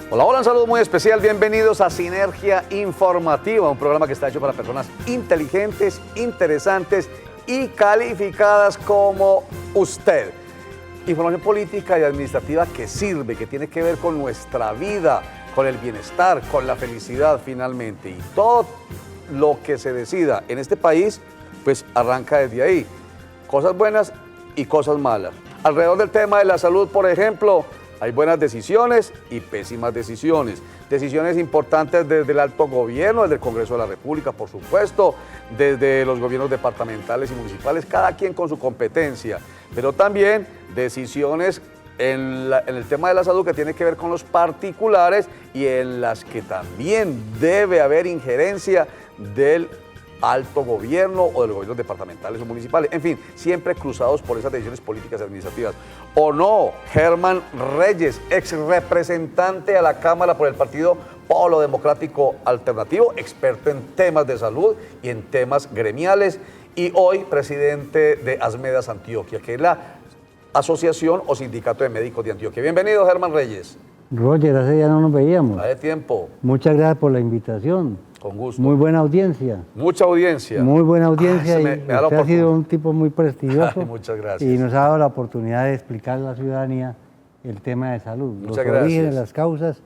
Hola, hola, un saludo muy especial. Bienvenidos a Sinergia Informativa, un programa que está hecho para personas inteligentes, interesantes y calificadas como usted. Información política y administrativa que sirve, que tiene que ver con nuestra vida, con el bienestar, con la felicidad finalmente. Y todo lo que se decida en este país, pues arranca desde ahí. Cosas buenas y cosas malas. Alrededor del tema de la salud, por ejemplo, hay buenas decisiones y pésimas decisiones. Decisiones importantes desde el alto gobierno, desde el Congreso de la República, por supuesto, desde los gobiernos departamentales y municipales, cada quien con su competencia. Pero también decisiones en el tema de la salud que tiene que ver con los particulares y en las que también debe haber injerencia del alto gobierno o de los gobiernos departamentales o municipales, en fin, siempre cruzados por esas decisiones políticas y administrativas. ¿O no? Germán Reyes, ex representante a la Cámara por el partido Polo Democrático Alternativo, experto en temas de salud y en temas gremiales, y hoy presidente de Asmedas Antioquia, que es la Asociación o Sindicato de Médicos de Antioquia. Bienvenido, Germán Reyes. Roger, hace ya no nos veíamos. Hace tiempo. Muchas gracias por la invitación. Con gusto. Muy buena audiencia. Mucha audiencia. Muy buena audiencia. Me da la usted ha sido un tipo muy prestigioso. Ay, muchas gracias. Y nos ha dado la oportunidad de explicar a la ciudadanía el tema de salud. Muchas los orígenes, gracias. las causas,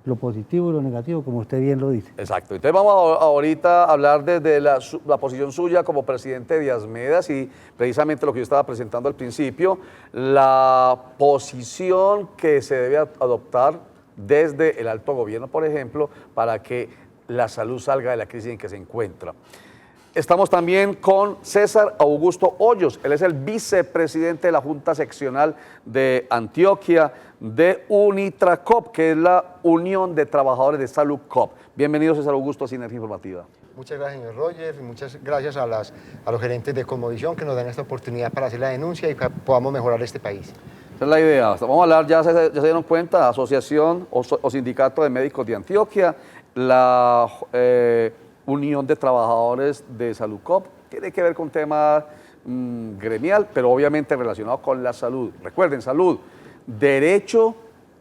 lo positivo y lo negativo, como usted bien lo dice. Exacto. Entonces vamos ahorita a hablar desde la posición suya como presidente de Asmedas y precisamente lo que yo estaba presentando al principio, la posición que se debe adoptar desde el alto gobierno, por ejemplo, para que la salud salga de la crisis en que se encuentra. Estamos también con César Augusto Hoyos, él es el vicepresidente de la Junta Seccional de Antioquia de Unitracop, que es la Unión de Trabajadores de Salud COP. Bienvenido, César Augusto, a Sinergia Informativa. Muchas gracias, señor Roger, y muchas gracias a los gerentes de Conmovisión que nos dan esta oportunidad para hacer la denuncia y que podamos mejorar este país. Esa es la idea. Vamos a hablar, ya se dieron cuenta, Asociación o Sindicato de Médicos de Antioquia, la Unión de Trabajadores de Salud COP, tiene que ver con tema gremial, pero obviamente relacionado con la salud. Recuerden, salud, derecho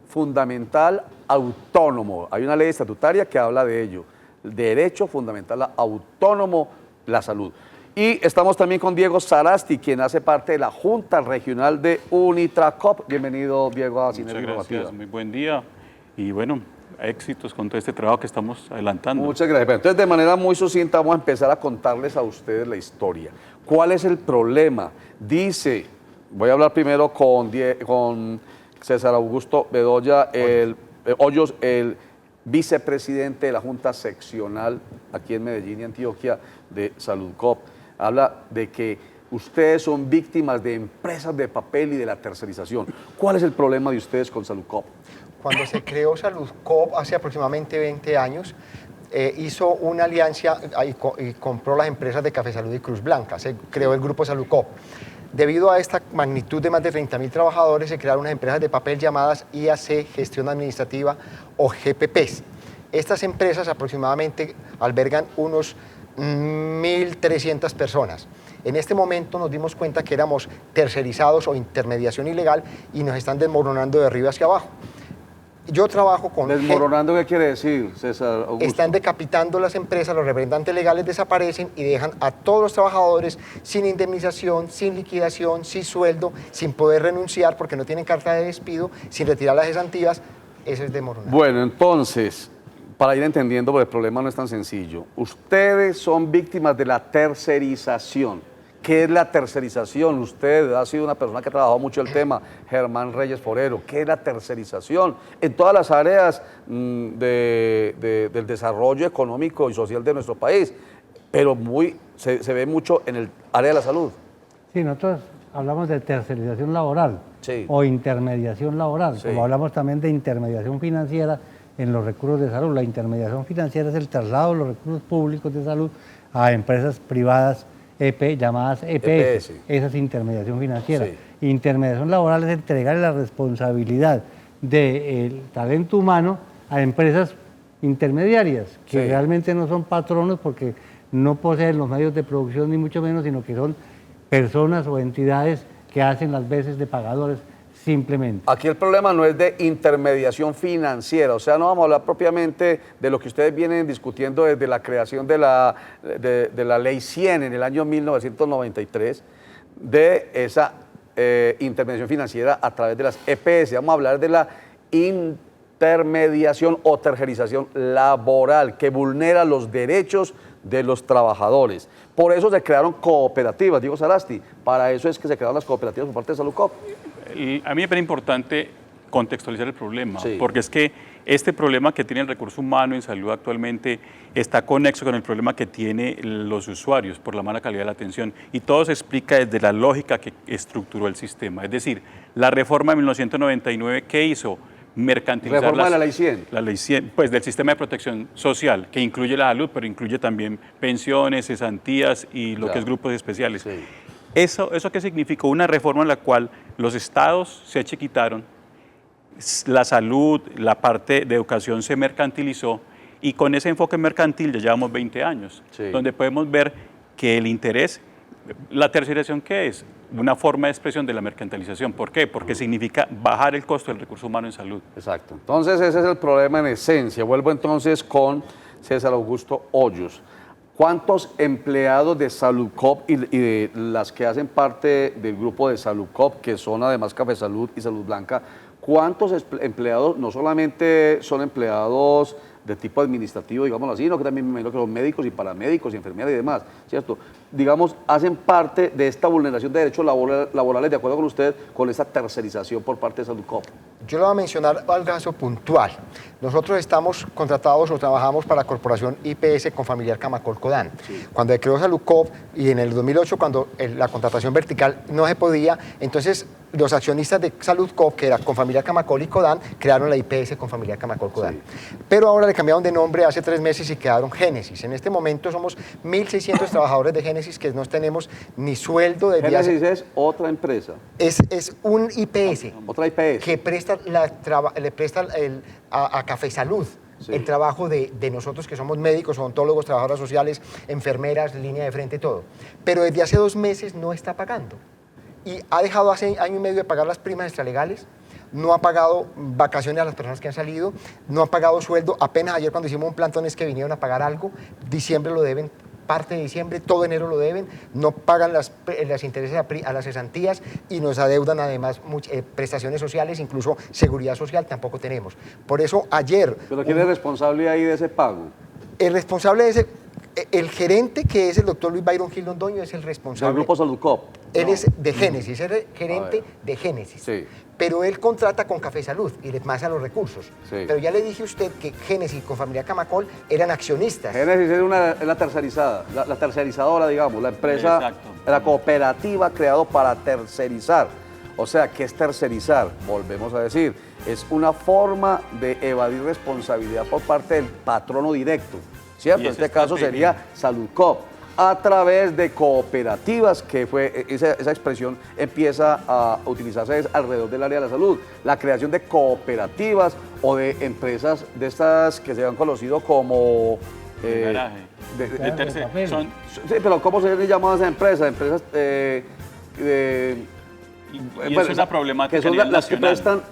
fundamental autónomo. Hay una ley estatutaria que habla de ello. Derecho fundamental autónomo, la salud. Y estamos también con Diego Sarasti, quien hace parte de la Junta Regional de Unitracop. Bienvenido, Diego, a Sinergia Informativa. Muchas gracias, muy buen día. Y bueno, éxitos con todo este trabajo que estamos adelantando. Muchas gracias. Entonces, de manera muy sucinta, vamos a empezar a contarles a ustedes la historia. ¿Cuál es el problema? Dice, voy a hablar primero con César Augusto Bedoya, Hoyos, el vicepresidente de la Junta Seccional aquí en Medellín y Antioquia de Salud COP. Habla de que ustedes son víctimas de empresas de papel y de la tercerización. ¿Cuál es el problema de ustedes con Salud COP? Cuando se creó Salud COP hace aproximadamente 20 años, hizo una alianza y compró las empresas de Café Salud y Cruz Blanca. Se creó el grupo Salud COP. Debido a esta magnitud de más de 30.000 trabajadores, se crearon unas empresas de papel llamadas IAC, Gestión Administrativa o GPPs. Estas empresas aproximadamente albergan unos 1.300 personas. En este momento nos dimos cuenta que éramos tercerizados o intermediación ilegal y nos están desmoronando de arriba hacia abajo. Yo trabajo con... ¿Desmoronando qué quiere decir, César Augusto? Están decapitando las empresas, los representantes legales desaparecen y dejan a todos los trabajadores sin indemnización, sin liquidación, sin sueldo, sin poder renunciar porque no tienen carta de despido, sin retirar las cesantías. Eso es desmoronar. Bueno, entonces, para ir entendiendo, porque el problema no es tan sencillo, ustedes son víctimas de la tercerización. ¿Qué es la tercerización? Usted ha sido una persona que ha trabajado mucho el tema, Germán Reyes Forero. ¿Qué es la tercerización? En todas las áreas del desarrollo económico y social de nuestro país, pero se ve mucho en el área de la salud. Sí, nosotros hablamos de tercerización laboral, sí, o intermediación laboral, sí, como hablamos también de intermediación financiera en los recursos de salud. La intermediación financiera es el traslado de los recursos públicos de salud a empresas privadas llamadas EPS. Esa es intermediación financiera. Sí. Intermediación laboral es entregar la responsabilidad del talento humano a empresas intermediarias, que sí, realmente no son patronos porque no poseen los medios de producción ni mucho menos, sino que son personas o entidades que hacen las veces de pagadores simplemente. Aquí el problema no es de intermediación financiera, o sea, no vamos a hablar propiamente de lo que ustedes vienen discutiendo desde la creación de la Ley 100 en el año 1993, de esa intermediación financiera a través de las EPS. Vamos a hablar de la intermediación o tercerización laboral que vulnera los derechos de los trabajadores. Por eso se crearon cooperativas, Diego Sarasti, para eso es que se crearon las cooperativas por parte de Salud Cop. A mí me parece importante contextualizar el problema, Sí. porque es que este problema que tiene el recurso humano en salud actualmente está conexo con el problema que tienen los usuarios por la mala calidad de la atención, y todo se explica desde la lógica que estructuró el sistema. Es decir, la reforma de 1999, ¿qué hizo? Mercantilizar Reforma de la Ley 100. La Ley 100, pues del sistema de protección social, que incluye la salud, pero incluye también pensiones, cesantías y lo que es grupos especiales. Sí. ¿Eso qué significó? Una reforma en la cual los estados se achiquitaron, la salud, la parte de educación se mercantilizó, y con ese enfoque mercantil ya llevamos 20 años, Sí. donde podemos ver que el interés, la tercerización, ¿qué es? Una forma de expresión de la mercantilización. ¿Por qué? Porque significa bajar el costo del recurso humano en salud. Exacto. Entonces ese es el problema en esencia. Vuelvo entonces con César Augusto Hoyos. ¿Cuántos empleados de Saludcop y de las que hacen parte del grupo de Saludcop, que son además Café Salud y Salud Blanca, cuántos empleados no solamente son empleados de tipo administrativo, digámoslo así, sino que también me imagino que son médicos y paramédicos y enfermeras y demás, ¿cierto? Digamos, hacen parte de esta vulneración de derechos laborales, de acuerdo con usted, con esta tercerización por parte de Saludcop? Yo le voy a mencionar algo caso puntual. Nosotros estamos contratados o trabajamos para la corporación IPS Confamiliar Camacol Codán. Sí. Cuando se creó Saludcop y en el 2008, cuando la contratación vertical no se podía, entonces los accionistas de Saludcop, que era Confamiliar Camacol y Codán, crearon la IPS Confamiliar Camacol Codán. Sí. Pero ahora le cambiaron de nombre hace 3 meses y quedaron Génesis. En este momento somos 1.600 trabajadores de Génesis que no tenemos ni sueldo de día. Génesis es otra empresa. Es un IPS. Otra IPS. Que le presta a Café Salud. Sí. El trabajo de nosotros que somos médicos, odontólogos, trabajadoras sociales, enfermeras, línea de frente, todo. Pero desde hace 2 meses no está pagando. Y ha dejado hace 1 año y medio de pagar las primas extralegales, no ha pagado vacaciones a las personas que han salido, no ha pagado sueldo. Apenas ayer cuando hicimos un plantón es que vinieron a pagar algo, diciembre lo deben, parte de diciembre, todo enero lo deben, no pagan las intereses a las cesantías y nos adeudan además prestaciones sociales, incluso seguridad social tampoco tenemos. Por eso ayer... ¿Pero quién es responsable ahí de ese pago? El responsable de ese... El gerente, que es el doctor Luis Byron Gil Londoño, es el responsable. ¿Del grupo Saludcop? Él es de Génesis, es el gerente de Génesis. Sí. Pero él contrata con Café Salud y le pasa los recursos. Sí. Pero ya le dije a usted que Génesis con Familia Camacol eran accionistas. Génesis es la tercerizada, la tercerizadora, digamos, la empresa, exacto, la cooperativa creada para tercerizar. O sea, ¿qué es tercerizar? Volvemos a decir, es una forma de evadir responsabilidad por parte del patrono directo, ¿cierto? En este caso sería Saludcop, a través de cooperativas, que fue esa expresión empieza a utilizarse alrededor del área de la salud, la creación de cooperativas o de empresas de estas que se han conocido como... garaje. De tercer, sí, pero ¿cómo se llaman esas empresas? Empresas... y es una problemática que son las que prestan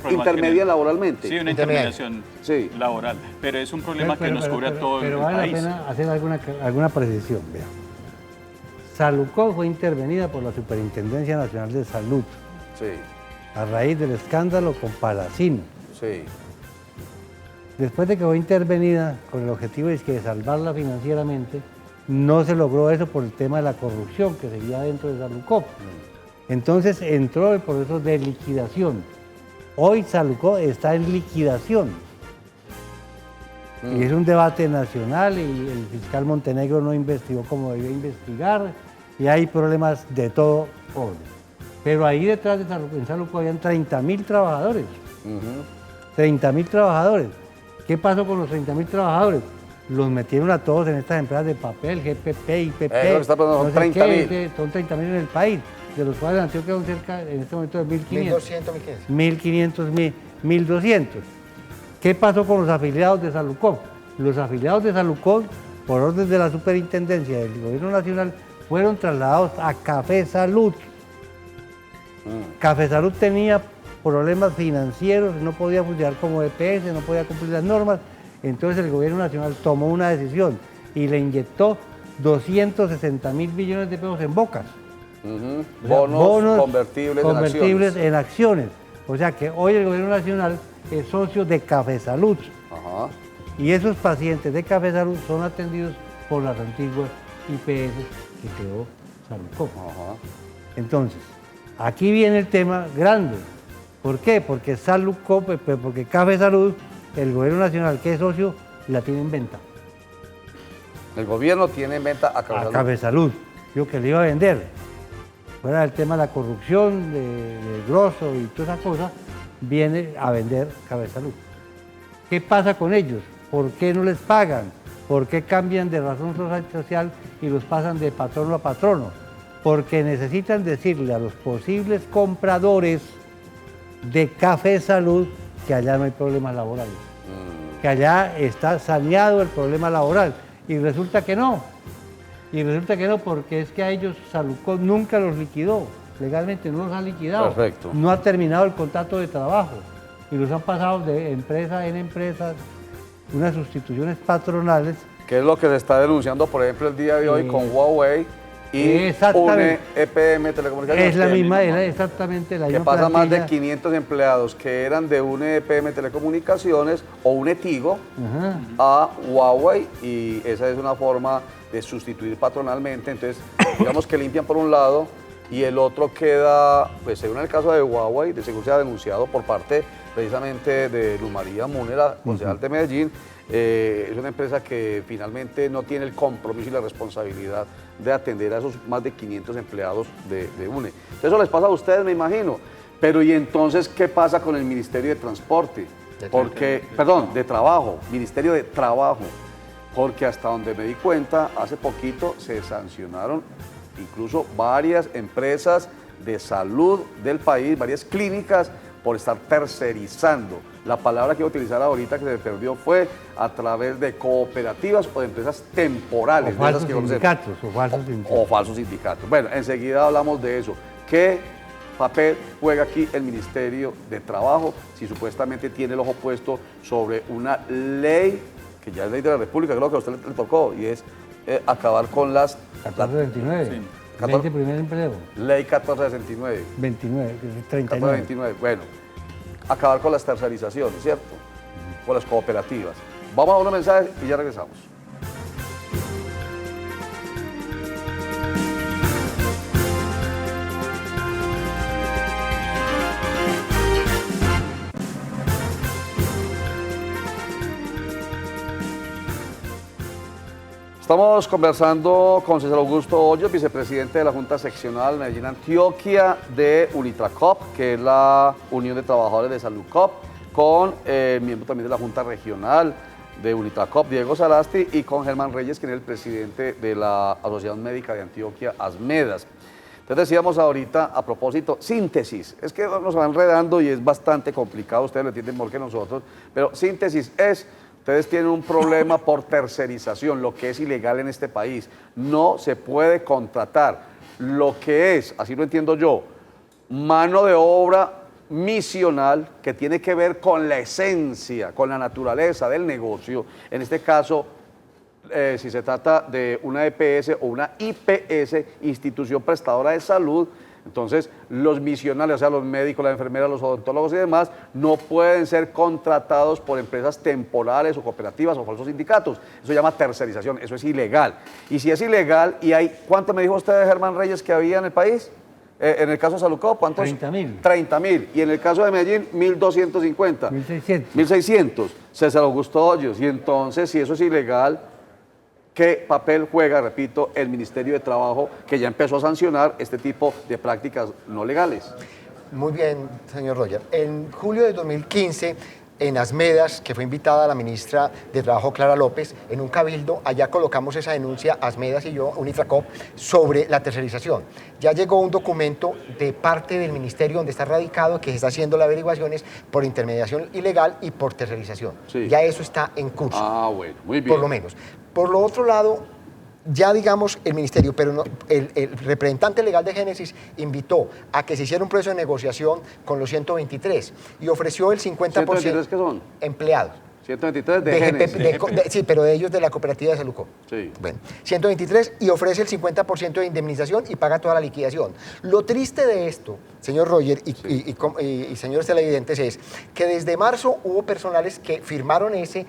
intermedia laboralmente. Sí, una intermediación laboral, pero es un problema que nos cubre a todo el país. Pero vale la pena hacer alguna precisión. Vea. Saludcop fue intervenida por la Superintendencia Nacional de Salud, a raíz del escándalo con Palacino. Sí. Después de que fue intervenida con el objetivo de salvarla financieramente, no se logró eso por el tema de la corrupción que seguía dentro de Saludcop. Entonces entró el proceso de liquidación. Hoy Saludcop está en liquidación. Y es un debate nacional y el fiscal Montenegro no investigó como debía investigar y hay problemas de todo orden. Pero ahí detrás de Saludcop habían 30.000 trabajadores. 30.000 trabajadores. ¿Qué pasó con los 30.000 trabajadores? Los metieron a todos en estas empresas de papel, GPP, IPP. Son 30.000. Son 30.000 en el país, de los cuales en Antioquia son cerca, en este momento, de 1.500. 1.500, 1.200. ¿Qué pasó con los afiliados de Saludcop? Los afiliados de Saludcop, por orden de la Superintendencia del Gobierno Nacional, fueron trasladados a Café Salud. Café Salud tenía problemas financieros, no podía funcionar como EPS, no podía cumplir las normas. Entonces el gobierno nacional tomó una decisión y le inyectó 260.000 millones de pesos en Bocas. Bonos convertibles en acciones. O sea que hoy el gobierno nacional es socio de Café Salud. Ajá. Y esos pacientes de Café Salud son atendidos por las antiguas IPS que creó Saludcop. Entonces, aquí viene el tema grande. ¿Por qué? Porque Saludcop, porque Café Salud, el gobierno nacional que es socio, la tiene en venta. El gobierno tiene en venta a Café Salud. Café Salud. Yo que le iba a vender. Fuera del tema de la corrupción, de grosso y toda esa cosa, viene a vender Café Salud. ¿Qué pasa con ellos? ¿Por qué no les pagan? ¿Por qué cambian de razón social y los pasan de patrono a patrono? Porque necesitan decirle a los posibles compradores de Café Salud que allá no hay problemas laborales, que allá está saneado el problema laboral. Y resulta que no. Y resulta que no, porque es que a ellos Saludcop nunca los liquidó, legalmente no los ha liquidado. Perfecto. No ha terminado el contrato de trabajo y los han pasado de empresa en empresa, unas sustituciones patronales. Que es lo que se está denunciando, por ejemplo, el día de hoy con Huawei y UNE EPM Telecomunicaciones. Es la misma, era exactamente la misma que pasa plantilla. más de 500 empleados que eran de UNE EPM Telecomunicaciones o UNE Tigo a Huawei, y esa es una forma de sustituir patronalmente. Entonces, digamos que limpian por un lado y el otro queda, pues según el caso de Huawei, de según se ha denunciado por parte precisamente de Luz María Múnera, concejal de Medellín, es una empresa que finalmente no tiene el compromiso y la responsabilidad de atender a esos más de 500 empleados de UNE. Eso les pasa a ustedes, me imagino. Pero ¿y entonces qué pasa con el Ministerio de Transporte? De Trabajo, Ministerio de Trabajo. Porque hasta donde me di cuenta, hace poquito se sancionaron incluso varias empresas de salud del país, varias clínicas, por estar tercerizando. La palabra que iba a utilizar ahorita que se perdió fue a través de cooperativas o de empresas temporales. O falsos sindicatos. O falsos sindicatos. Bueno, enseguida hablamos de eso. ¿Qué papel juega aquí el Ministerio de Trabajo si supuestamente tiene el ojo puesto sobre una ley que ya es ley de la República, creo que a usted le tocó, y es acabar con las... 1429, sí. Ley de primer empleo. Ley 1469. 29, 39. 1429, bueno, acabar con las tercerizaciones, ¿cierto? Con las cooperativas. Vamos a unos mensajes y ya regresamos. Estamos conversando con César Augusto Hoyos, vicepresidente de la Junta Seccional Medellín-Antioquia de Unitracop, que es la Unión de Trabajadores de Saludcop, con el miembro también de la Junta Regional de Unitracop, Diego Sarasti, y con Germán Reyes, quien es el presidente de la Asociación Médica de Antioquia, ASMEDAS. Entonces decíamos ahorita, a propósito, síntesis. Es que nos va enredando y es bastante complicado, ustedes lo entienden mejor que nosotros, pero síntesis es... Ustedes tienen un problema por tercerización, lo que es ilegal en este país. No se puede contratar lo que es, así lo entiendo yo, mano de obra misional que tiene que ver con la esencia, con la naturaleza del negocio. En este caso, si se trata de una EPS o una IPS, institución prestadora de salud, entonces los misionales, o sea, los médicos, las enfermeras, los odontólogos y demás, no pueden ser contratados por empresas temporales o cooperativas o falsos sindicatos. Eso se llama tercerización, eso es ilegal. Y si es ilegal, y hay, ¿cuánto me dijo usted, Germán Reyes, que había en el país? En el caso de Saludcop, ¿cuántos? 30.000. 30.000. Y en el caso de Medellín, 1.250. 1.600. 1.600. César Augusto Hoyos. Y entonces, si eso es ilegal, ¿qué papel juega, repito, el Ministerio de Trabajo, que ya empezó a sancionar este tipo de prácticas no legales? Muy bien, señor Roger. En julio de 2015, en ASMEDAS, que fue invitada la ministra de Trabajo, Clara López, en un cabildo, allá colocamos esa denuncia, ASMEDAS y yo, Unitracop, sobre la tercerización. Ya llegó un documento de parte del ministerio donde está radicado, que se está haciendo las averiguaciones por intermediación ilegal y por tercerización. Sí. Ya eso está en curso. Ah, bueno, muy bien. Por lo menos. Por lo otro lado, ya digamos el ministerio, pero el representante legal de Génesis invitó a que se hiciera un proceso de negociación con los 123 y ofreció el 50%. ¿123 qué son? Empleados. 123 de Génesis. Sí, pero de ellos de la cooperativa de Saluco. Sí. Bueno, 123 y ofrece el 50% de indemnización y paga toda la liquidación. Lo triste de esto, señor Roger y señores televidentes, es que desde marzo hubo personales que firmaron ese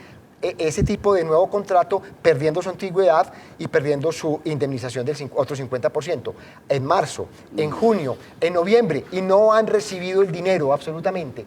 tipo de nuevo contrato perdiendo su antigüedad y perdiendo su indemnización del otro 50%. En marzo, en junio, en noviembre, y no han recibido el dinero absolutamente.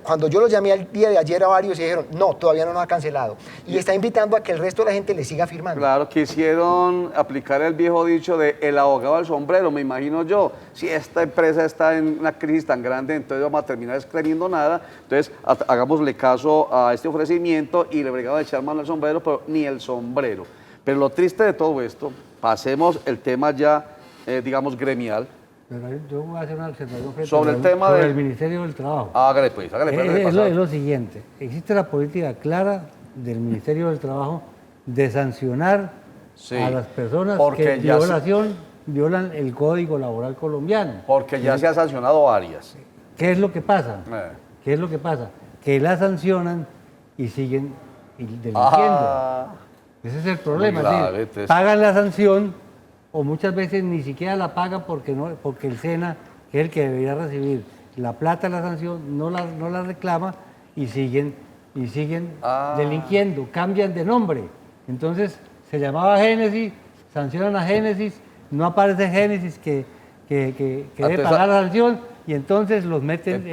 Cuando yo los llamé el día de ayer a varios y dijeron, no, todavía no nos ha cancelado. Y está invitando a que el resto de la gente le siga firmando. Claro, quisieron aplicar el viejo dicho de el abogado al sombrero, me imagino yo. Si esta empresa está en una crisis tan grande, entonces vamos a terminar teniendo nada. Entonces, hagámosle caso a este ofrecimiento y le bregamos a echar mano al sombrero, pero ni el sombrero. Pero lo triste de todo esto, pasemos el tema ya, digamos, gremial. Pero yo voy a hacer una observación sobre el tema del Ministerio del Trabajo. Hágale pues, Es lo siguiente, existe la política clara del Ministerio del Trabajo de sancionar a las personas que violan el Código Laboral colombiano. Porque ya se ha sancionado varias. ¿Qué es lo que pasa? ¿Qué es lo que pasa? Que la sancionan y siguen delinquiendo. Ese es el problema. Claro, entonces, pagan la sanción o muchas veces ni siquiera la pagan porque el SENA, que es el que debería recibir la plata de la sanción, no la reclama y siguen delinquiendo, cambian de nombre. Entonces se llamaba Génesis, sancionan a Génesis, no aparece Génesis que debe pagar la sanción y entonces los meten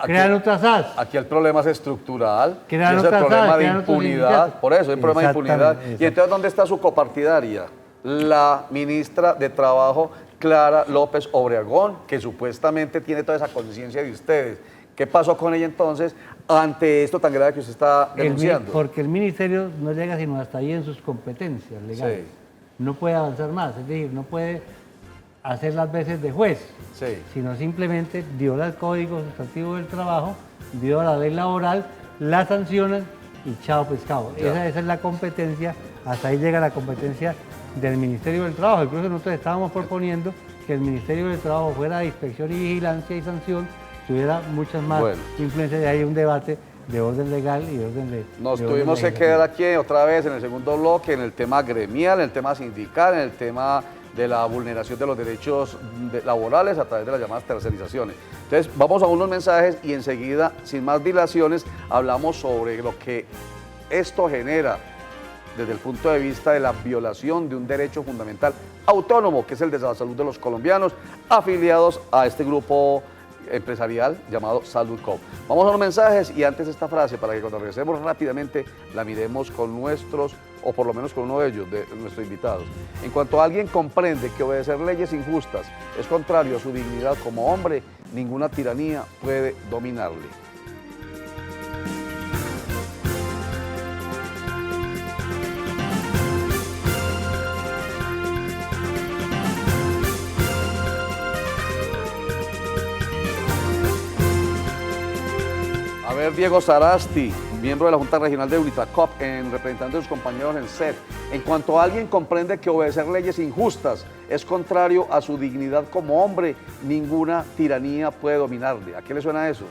crean otras SAS. Aquí el problema es estructural, crean es el problema de crean impunidad, por eso es el problema de impunidad. Y entonces, ¿dónde está su copartidaria? La ministra de Trabajo, Clara López Obregón, que supuestamente tiene toda esa conciencia de ustedes. ¿Qué pasó con ella entonces ante esto tan grave que usted está denunciando? Porque el ministerio no llega sino hasta ahí en sus competencias legales. Sí. No puede avanzar más, es decir, no puede hacer las veces de juez, sino simplemente viola el Código Sustantivo del Trabajo, viola la ley laboral, la sancionan y chao pescado. Esa es la competencia, hasta ahí llega la competencia del Ministerio del Trabajo. Incluso nosotros estábamos proponiendo que el Ministerio del Trabajo fuera de inspección y vigilancia y sanción, tuviera muchas más influencias, y hay un debate de orden legal y de orden de... Nos tuvimos que quedar aquí otra vez en el segundo bloque, en el tema gremial, en el tema sindical, en el tema de la vulneración de los derechos laborales a través de las llamadas tercerizaciones. Entonces, vamos a unos mensajes y enseguida, sin más dilaciones, hablamos sobre lo que esto genera desde el punto de vista de la violación de un derecho fundamental autónomo, que es el de la salud de los colombianos afiliados a este grupo empresarial llamado Salud Coop. Vamos a los mensajes y antes esta frase para que cuando regresemos rápidamente la miremos con nuestros, o por lo menos con uno de ellos, de nuestros invitados. En cuanto alguien comprende que obedecer leyes injustas es contrario a su dignidad como hombre, ninguna tiranía puede dominarle. A ver, Diego Sarasti, miembro de la Junta Regional de Unitacop, representante de sus compañeros en SED. En cuanto alguien comprende que obedecer leyes injustas es contrario a su dignidad como hombre, ninguna tiranía puede dominarle. ¿A qué le suena eso?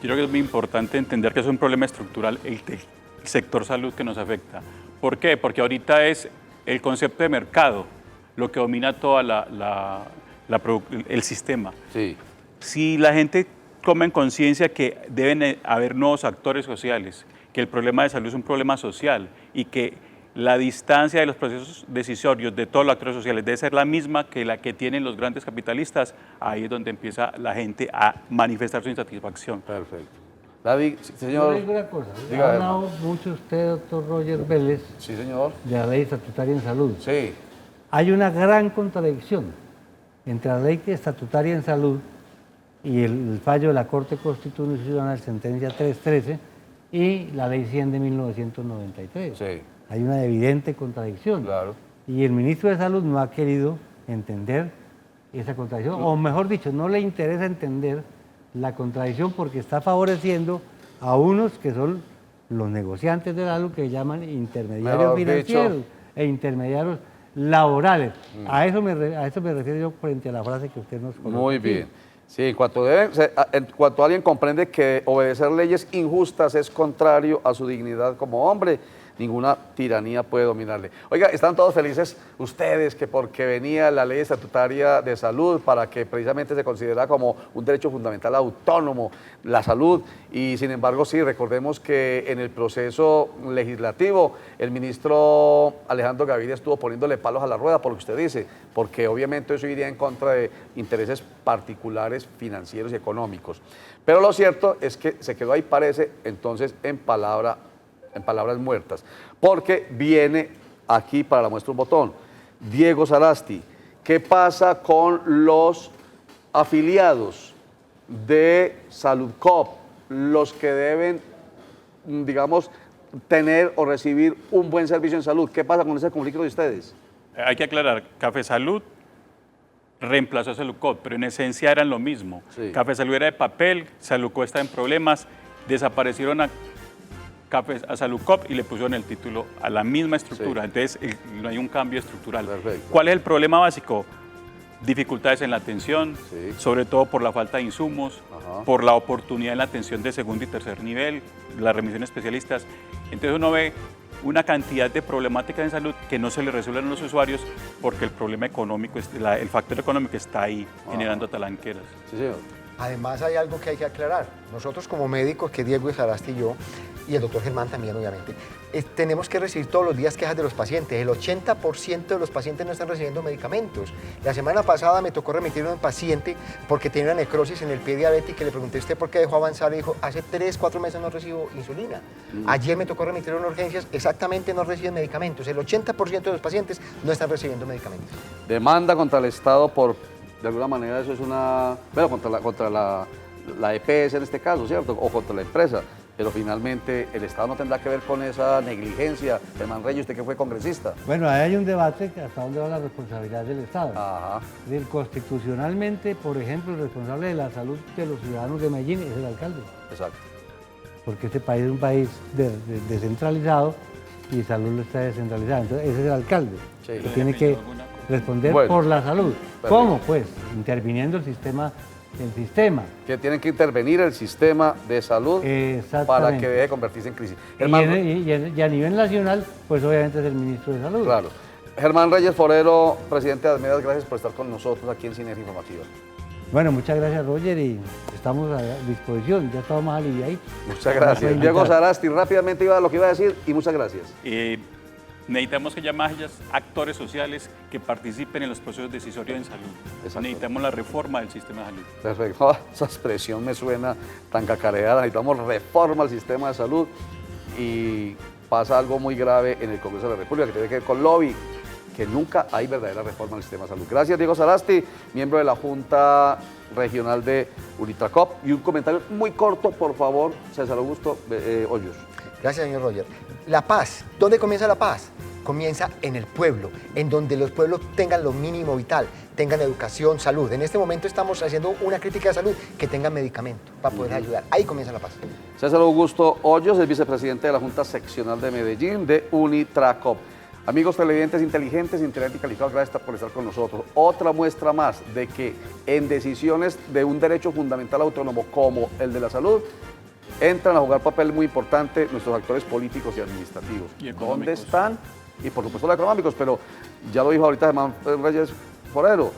Yo creo que es muy importante entender que es un problema estructural el sector salud que nos afecta. ¿Por qué? Porque ahorita es el concepto de mercado lo que domina todo el sistema. Sí. Si la gente toma en conciencia que deben haber nuevos actores sociales, que el problema de salud es un problema social y que la distancia de los procesos decisorios de todos los actores sociales debe ser la misma que la que tienen los grandes capitalistas, ahí es donde empieza la gente a manifestar su insatisfacción. Perfecto. David, señor. Yo le digo una cosa, ha hablado mucho usted, doctor Roger Vélez, sí, señor, de la ley estatutaria en salud. Sí. Hay una gran contradicción entre la ley estatutaria en salud y el fallo de la Corte Constitucional, sentencia 313, y la ley 100 de 1993. Sí. Hay una evidente contradicción. Claro. Y el ministro de Salud no ha querido entender esa contradicción, o mejor dicho, no le interesa entender la contradicción porque está favoreciendo a unos que son los negociantes de salud, que llaman intermediarios financieros. e intermediarios laborales. A eso me refiero yo frente a la frase que usted nos colocó. Muy bien. Sí, en cuanto alguien comprende que obedecer leyes injustas es contrario a su dignidad como hombre, ninguna tiranía puede dominarle. Oiga, están todos felices ustedes que porque venía la ley estatutaria de salud para que precisamente se considera como un derecho fundamental autónomo la salud y sin embargo sí, recordemos que en el proceso legislativo el ministro Alejandro Gaviria estuvo poniéndole palos a la rueda por lo que usted dice, porque obviamente eso iría en contra de intereses particulares financieros y económicos. Pero lo cierto es que se quedó ahí, parece, entonces en palabras muertas, porque viene aquí para la muestra un botón. Diego Sarasti, ¿qué pasa con los afiliados de Saludcop, los que deben, digamos, tener o recibir un buen servicio en salud? ¿Qué pasa con ese conflicto de ustedes? Hay que aclarar, Café Salud reemplazó a Saludcop, pero en esencia eran lo mismo. Sí. Café Salud era de papel, Saludcop está en problemas, desaparecieron a Saludcop y le pusieron el título a la misma estructura. Sí. Entonces no hay un cambio estructural. Perfecto. ¿Cuál es el problema básico? Dificultades en la atención, sí, sobre todo por la falta de insumos, por la oportunidad en la atención de segundo y tercer nivel, las remisiones especialistas. Entonces uno ve una cantidad de problemáticas en salud que no se le resuelven a los usuarios porque el problema económico, el factor económico está ahí generando talanqueras. Sí, señor. Además hay algo que hay que aclarar. Nosotros como médicos, que Diego Sarasti y yo, y el doctor Germán también obviamente, tenemos que recibir todos los días quejas de los pacientes. El 80% de los pacientes no están recibiendo medicamentos. La semana pasada me tocó remitir a un paciente porque tenía una necrosis en el pie diabético y le pregunté, ¿usted por qué dejó avanzar? Y dijo, hace 3, 4 meses no recibo insulina. Ayer me tocó remitir a una urgencias, exactamente no reciben medicamentos. El 80% de los pacientes no están recibiendo medicamentos. Demanda contra el Estado por, de alguna manera eso es una, bueno, contra la EPS en este caso, ¿cierto? O contra la empresa. Pero finalmente el Estado no tendrá que ver con esa negligencia. Germán Reyes, usted que fue congresista. Bueno, ahí hay un debate hasta dónde va la responsabilidad del Estado. Ajá. Constitucionalmente, por ejemplo, el responsable de la salud de los ciudadanos de Medellín es el alcalde. Exacto. Porque este país es un país descentralizado y salud está descentralizada. Entonces, ese es el alcalde que tiene que responder por la salud. Perfecto. ¿Cómo? Pues interviniendo el sistema. Que tienen que intervenir el sistema de salud para que deje de convertirse en crisis. Y a nivel nacional, pues obviamente es el ministro de Salud. Claro. Germán Reyes Forero, presidente de Admedas, gracias por estar con nosotros aquí en Sinergia Informativa. Bueno, muchas gracias, Roger, y estamos a disposición, ya estamos más aliviaditos. Muchas gracias. Diego Sarasti, rápidamente iba a lo que iba a decir y muchas gracias. Necesitamos que haya más actores sociales que participen en los procesos decisorios en salud. Exacto. Necesitamos la reforma del sistema de salud. Perfecto. Esa expresión me suena tan cacareada. Necesitamos reforma al sistema de salud y pasa algo muy grave en el Congreso de la República que tiene que ver con lobby, que nunca hay verdadera reforma al sistema de salud. Gracias, Diego Sarasti, miembro de la Junta Regional de Ulitracop. Y un comentario muy corto, por favor, César Augusto Hoyos. Gracias, señor Roger. La paz. ¿Dónde comienza la paz? Comienza en el pueblo, en donde los pueblos tengan lo mínimo vital, tengan educación, salud. En este momento estamos haciendo una crítica de salud, que tengan medicamento para poder ayudar. Ahí comienza la paz. César Augusto Hoyos, el vicepresidente de la Junta Seccional de Medellín de Ulitracop. Amigos televidentes inteligentes, inteligentes y calificados, gracias por estar con nosotros. Otra muestra más de que en decisiones de un derecho fundamental autónomo como el de la salud, entran a jugar papel muy importante nuestros actores políticos y administrativos. ¿Dónde están? Y por supuesto los económicos, pero ya lo dijo ahorita Germán Reyes Forero,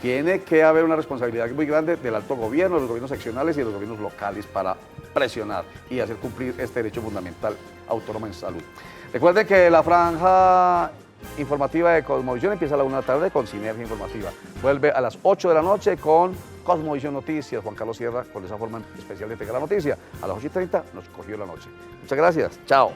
tiene que haber una responsabilidad muy grande del alto gobierno, de los gobiernos seccionales y de los gobiernos locales para presionar y hacer cumplir este derecho fundamental autónomo en salud. Recuerde que la franja informativa de Cosmovisión empieza a la 1 de la tarde con Sinergia Informativa. Vuelve a las 8 de la noche con Cosmovisión Noticias. Juan Carlos Sierra con esa forma especial de pegar la noticia. A las 8:30 nos cogió la noche. Muchas gracias. Chao.